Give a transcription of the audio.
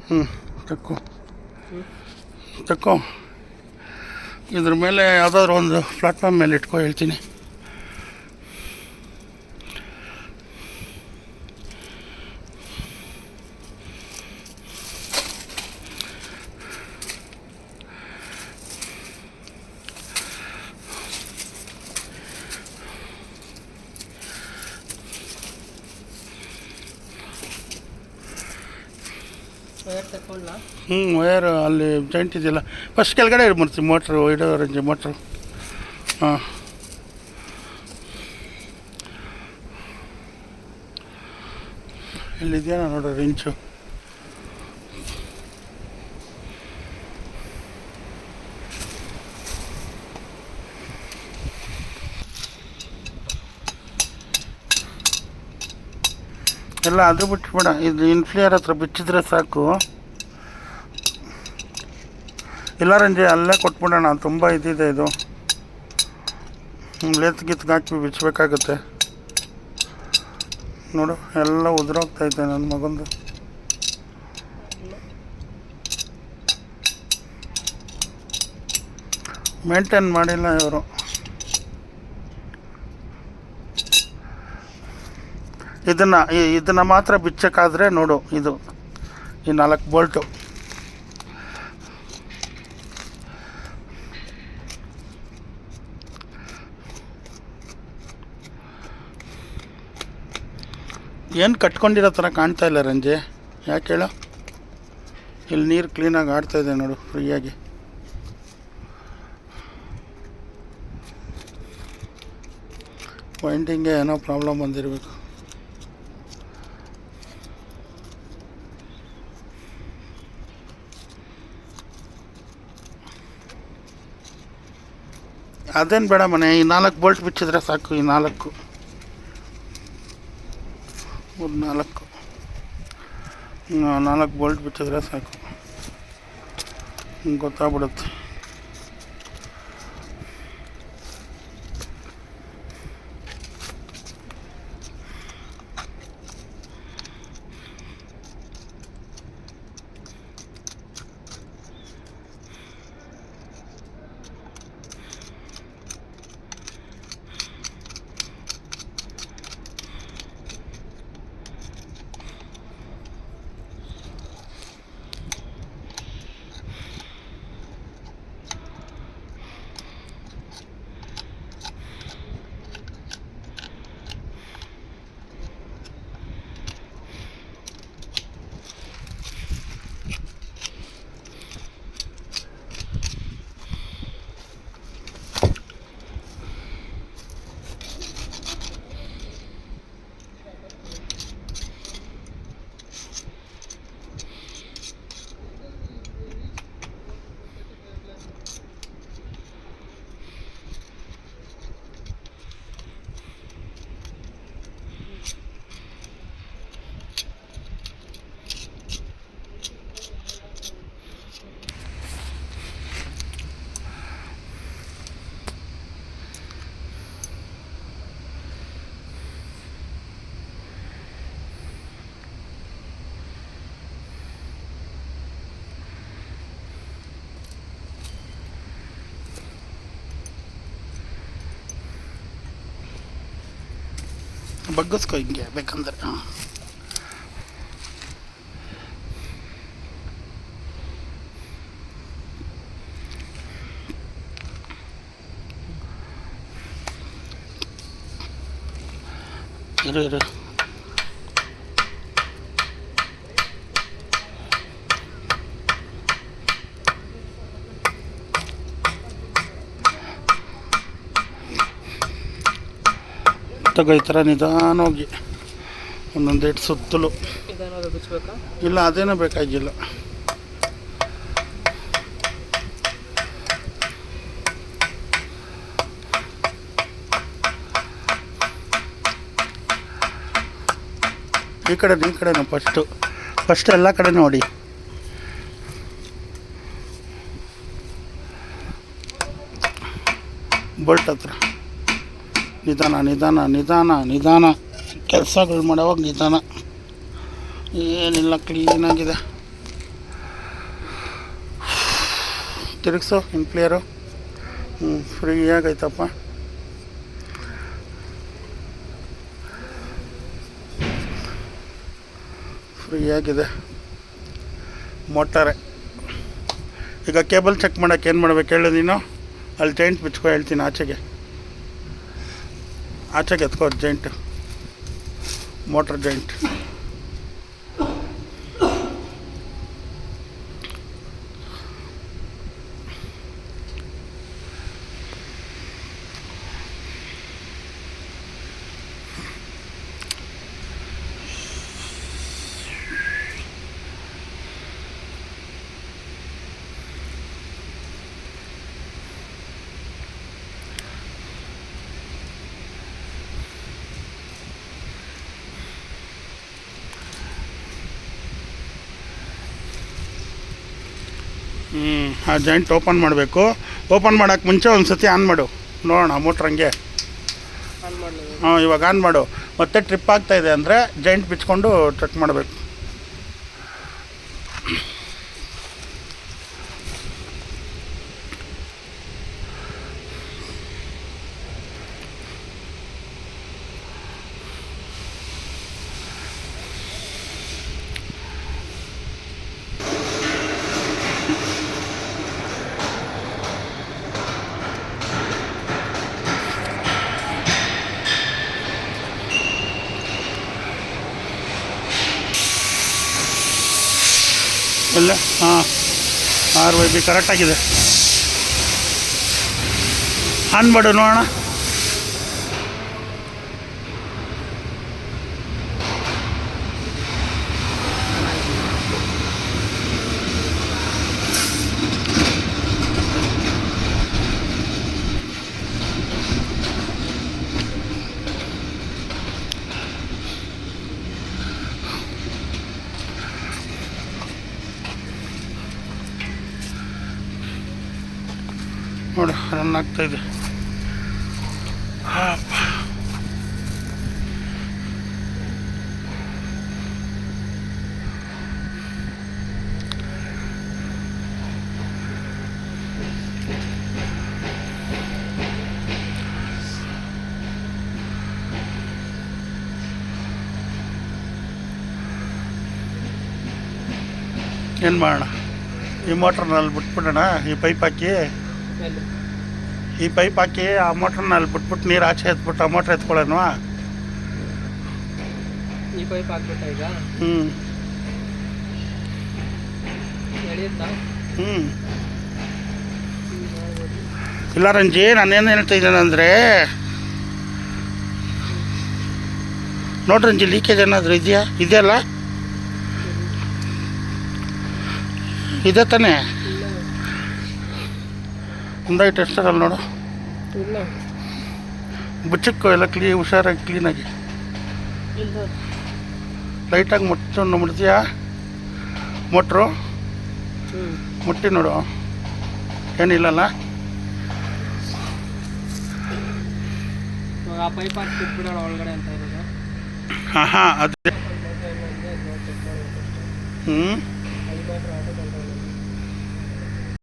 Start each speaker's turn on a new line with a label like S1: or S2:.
S1: ಹ್ಞೂ ತಕ್ಕೋ ತಕ್ಕೋ. ಇದ್ರ ಮೇಲೆ ಯಾವುದಾದ್ರೂ ಒಂದು ಪ್ಲಾಟ್ಫಾರ್ಮ್ ಮೇಲೆ ಇಟ್ಕೊ ಹೇಳ್ತೀನಿ. ವಯರ್ ಅಲ್ಲಿ ಜಾಯಿಂಟ್ ಇದೆಯಲ್ಲ, ಫಸ್ಟ್ ಕೆಳಗಡೆ ಇಡ್ಬಿಡ್ತೀವಿ ಮೋಟ್ರು, ರೇಂಜ್ ಮೋಟ್ರು. ಹಾಂ, ಇಲ್ಲಿದೆಯಾ ನೋಡು ರಿಂಚು. ಎಲ್ಲ ಅದು ಬಿಟ್ಬಿಡ, ಇದು ಇನ್ಫ್ಲಿಯರ್ ಹತ್ರ ಬಿಚ್ಚಿದ್ರೆ ಸಾಕು. ಇಲ್ಲ ರಂಜೆ ಅಲ್ಲೇ ಕೊಟ್ಬಿಡೋಣ, ತುಂಬ ಇದಿದೆ ಇದು. ಲೆತ್ ಗಿತ್ಗೆ ಹಾಕಿ ಬಿಚ್ಚಬೇಕಾಗುತ್ತೆ ನೋಡು, ಎಲ್ಲ ಉದುರೋಗ್ತೈತೆ ನನ್ನ ಮಗಂದು. ಮೇಂಟೈನ್ ಮಾಡಿಲ್ಲ ಇವರು. ಇದನ್ನು ಮಾತ್ರ ಬಿಚ್ಚಕ್ಕಾದರೆ ನೋಡು, ಇದು ಈ 4 ಬೋಲ್ಟು. ಏನು ಕಟ್ಕೊಂಡಿರೋ ಥರ ಕಾಣ್ತಾ ಇಲ್ಲ ರಂಜೆ, ಯಾಕೆ ಹೇಳು? ಇಲ್ಲಿ ನೀರು ಕ್ಲೀನಾಗಿ ಆಡ್ತಾಯಿದೆ ನೋಡು, ಫ್ರೀಯಾಗಿ. ವೈಂಡಿಂಗ್ಗೆ ಏನೋ ಪ್ರಾಬ್ಲಮ್ ಬಂದಿರಬೇಕು. ಅದೇನು ಬೇಡ ಮನೆ, ಈ 4 ಬೋಲ್ಟ್ ಬಿಚ್ಚಿದ್ರೆ ಸಾಕು. ಈ 4 ಬೋಲ್ಟ್ ಬಿಚ್ಚಿದ್ರೆ ಸಾಕು, ಗೊತ್ತಾಗ್ಬಿಡುತ್ತೆ. ಬಗ್ಗಿಸ್ಕೊ ಹಿಂಗೆ ಬೇಕಂದ್ರೆ. ಇರು ತಗೋ, ಈ ಥರ ನಿಧಾನವಾಗಿ ಒಂದೊಂದೆರಡು ಸುತ್ತಲೂ. ಇಲ್ಲ ಅದೇನೋ ಬೇಕಾಗಿಲ್ಲ. ಈ ಕಡೆನೂ ಫಸ್ಟ್ ಎಲ್ಲ ಕಡೆ ನೋಡಿ. ಬೋಲ್ಟ್ ಹತ್ರ ನಿಧಾನ ಕೆಲಸಗಳು ಮಾಡೋವಾಗ ನಿಧಾನ. ಏನಿಲ್ಲ, ಕ್ಲೀನಾಗಿದೆ. ತಿರುಗಿಸು ಇನ್ ಕ್ಲಿಯರು. ಫ್ರೀ ಆಗೈತಪ್ಪ. ಫ್ರೀ ಆಗಿದೆ ಮೋಟರೇ. ಈಗ ಕೇಬಲ್ ಚೆಕ್ ಮಾಡೋಕ್ಕೆ ಏನು ಮಾಡ್ಬೇಕು ಹೇಳು ನೀನು? ಅಲ್ಲಿ ಜೈಂಟ್ ಬಿಚ್ಕೊ ಹೇಳ್ತೀನಿ. ಆಚೆಗೆ ಎತ್ಕೋ ಜೈಂಟ್, ಮೋಟ್ರ್ ಜೈಂಟ್. ಆ ಜಾಯಿಂಟ್ ಓಪನ್ ಮಾಡಬೇಕು. ಓಪನ್ ಮಾಡೋಕ್ಕೆ ಮುಂಚೆ ಒಂದು ಸತಿ ಆನ್ ಮಾಡು ನೋಡೋಣ ಮೋಟ್ರ್. ಹಂಗೆ ಇವಾಗ ಆನ್ ಮಾಡು. ಮತ್ತೆ ಟ್ರಿಪ್ ಆಗ್ತಾಯಿದೆ ಅಂದರೆ ಜಾಯಿಂಟ್ ಬಿಚ್ಕೊಂಡು ಚೆಕ್ ಮಾಡಬೇಕು. ಇಲ್ಲ RYB ಕರೆಕ್ಟಾಗಿದೆ. ಆನ್ ಮಾಡು ನೋಡೋಣ. ನೋಡು ರನ್ ಆಗ್ತಾಯಿದೆ. ಏನು ಮಾಡೋಣ? ಈ ಮೋಟ್ರನಲ್ಲಿ ಬಿಟ್ಬಿಡೋಣ. ಈ ಪೈಪ್ ಹಾಕಿ ಆ ಮೋಟ್ರನ್ನ ಅಲ್ಲಿ ಬಿಟ್ಬಿಟ್ಟು ನೀರು ಆಚೆ ಎತ್ಬಿಟ್ಟು ಆ ಮೋಟ್ರ್ ಎತ್ಕೊಳ್ಳೋಣ.
S2: ಈ ಪೈಪ್ ಹಾಕ್ಬಿಟ್ಟ ಈಗ?
S1: ಇಲ್ಲ ರಂಜಿ, ನಾನೇನು ಹೇಳ್ತಾ ಇದ್ದೇನೆ ಅಂದರೆ, ನೋಡ್ರಿ ರಂಜಿ, ಲೀಕೇಜ್ ಏನಾದರೂ ಇದೆಯಲ್ಲ? ಇದೆ ತಾನೇ? ಮುಂದಾಗಿ ಟೆಸ್ಟರಲ್ಲಿ ನೋಡು. ಬುಚ್ಚಕ್ಕೋ ಎಲ್ಲ ಹುಷಾರಾಗಿ ಕ್ಲೀನಾಗಿ. ಲೈಟಾಗಿ ಮುಟ್ತೀಯಾ ಮೋಟ್ರು? ಮುಟ್ಟಿ ನೋಡು, ಏನಿಲ್ಲಲ್ಲ. ಹಾಂ ಅದೇ.